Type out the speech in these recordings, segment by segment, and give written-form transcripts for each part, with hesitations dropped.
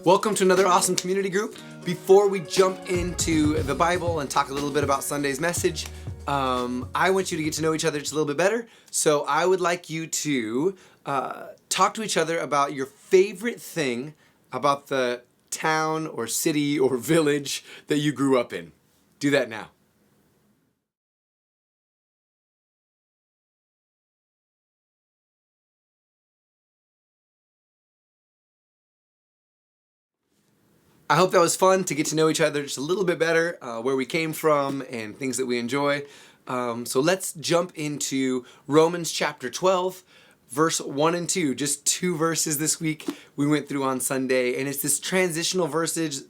Welcome to another awesome community group. Before we jump into the Bible and talk a little bit about Sunday's message, I want you to get to know each other just a little bit better. So I would like you to talk to each other about your favorite thing about the town or city or village that you grew up in. Do that now. I hope that was fun to get to know each other just a little bit better, where we came from and things that we enjoy. So let's jump into Romans chapter 12, verse 1 and 2. Just two verses this week we went through on Sunday, and it's these transitional verses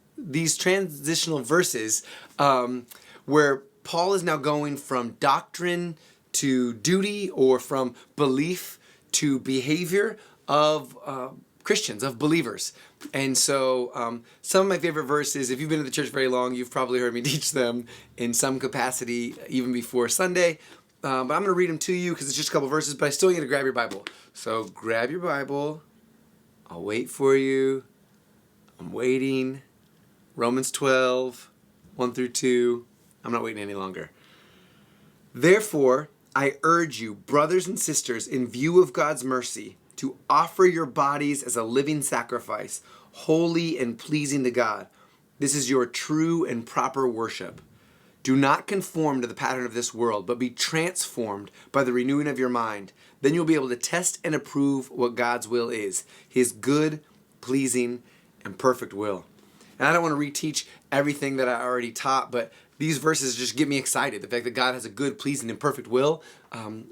where Paul is now going from doctrine to duty, or from belief to behavior of Christians, of believers. And so some of my favorite verses, if you've been to the church very long, you've probably heard me teach them in some capacity even before Sunday. But I'm going to read them to you because it's just a couple verses, but I still need to grab your Bible. So grab your Bible. I'll wait for you. I'm waiting. Romans 12, 1 through 2. I'm not waiting any longer. Therefore, I urge you, brothers and sisters, in view of God's mercy, to offer your bodies as a living sacrifice, holy and pleasing to God. This is your true and proper worship. Do not conform to the pattern of this world, but be transformed by the renewing of your mind. Then you'll be able to test and approve what God's will is, His good, pleasing, and perfect will. And I don't want to reteach everything that I already taught, but these verses just get me excited. The fact that God has a good, pleasing, and perfect will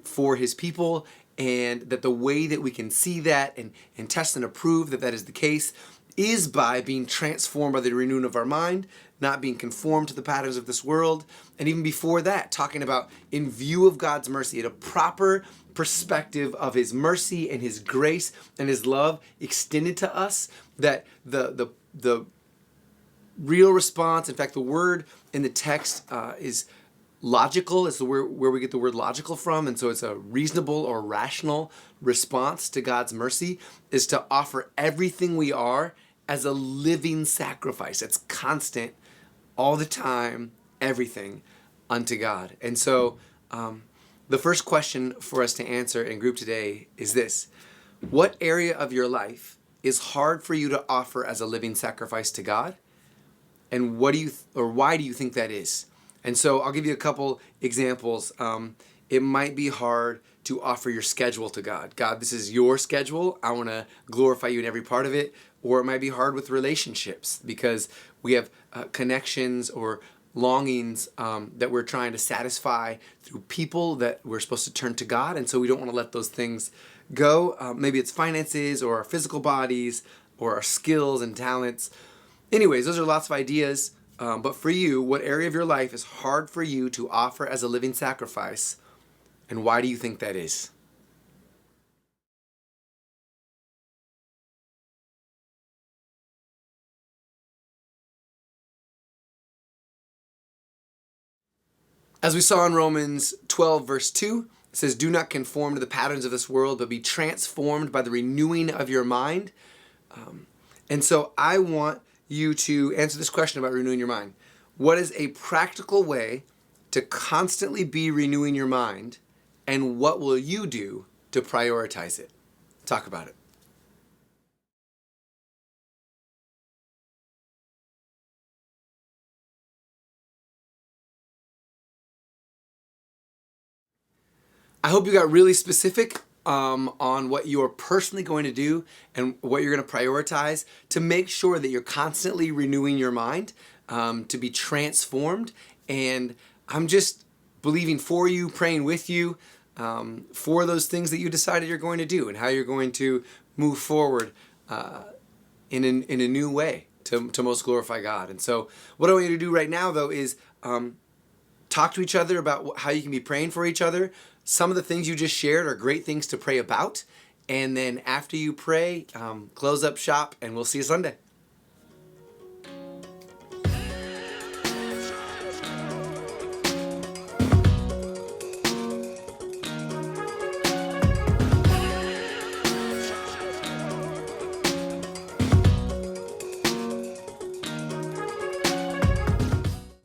for His people, and that the way that we can see that and test and approve that that is the case is by being transformed by the renewing of our mind, not being conformed to the patterns of this world. And even before that, talking about in view of God's mercy, at a proper perspective of His mercy and His grace and His love extended to us, that the real response, in fact, the word in the text is logical, is the word where we get the word logical from, and so it's a reasonable or rational response to God's mercy, is to offer everything we are as a living sacrifice. It's constant, all the time, everything unto God. And so the first question for us to answer in group today is this: what area of your life is hard for you to offer as a living sacrifice to God? And why do you think that is? And so I'll give you a couple examples. It might be hard to offer your schedule to God. God, this is your schedule. I want to glorify you in every part of it. Or it might be hard with relationships because we have connections or longings that we're trying to satisfy through people that we're supposed to turn to God. And so we don't want to let those things go. Maybe it's finances or our physical bodies or our skills and talents. Anyways, those are lots of ideas. But for you, what area of your life is hard for you to offer as a living sacrifice, and why do you think that is? As we saw in Romans 12, verse 2, it says, do not conform to the patterns of this world, but be transformed by the renewing of your mind. And so I want you to answer this question about renewing your mind. What is a practical way to constantly be renewing your mind, and what will you do to prioritize it? Talk about it. I hope you got really specific on what you're personally going to do and what you're going to prioritize to make sure that you're constantly renewing your mind, to be transformed. And I'm just believing for you, praying with you for those things that you decided you're going to do and how you're going to move forward in a new way to most glorify God. And so what I want you to do right now, though, is talk to each other about how you can be praying for each other. Some of the things you just shared are great things to pray about. And then after you pray, close up shop, and we'll see you Sunday.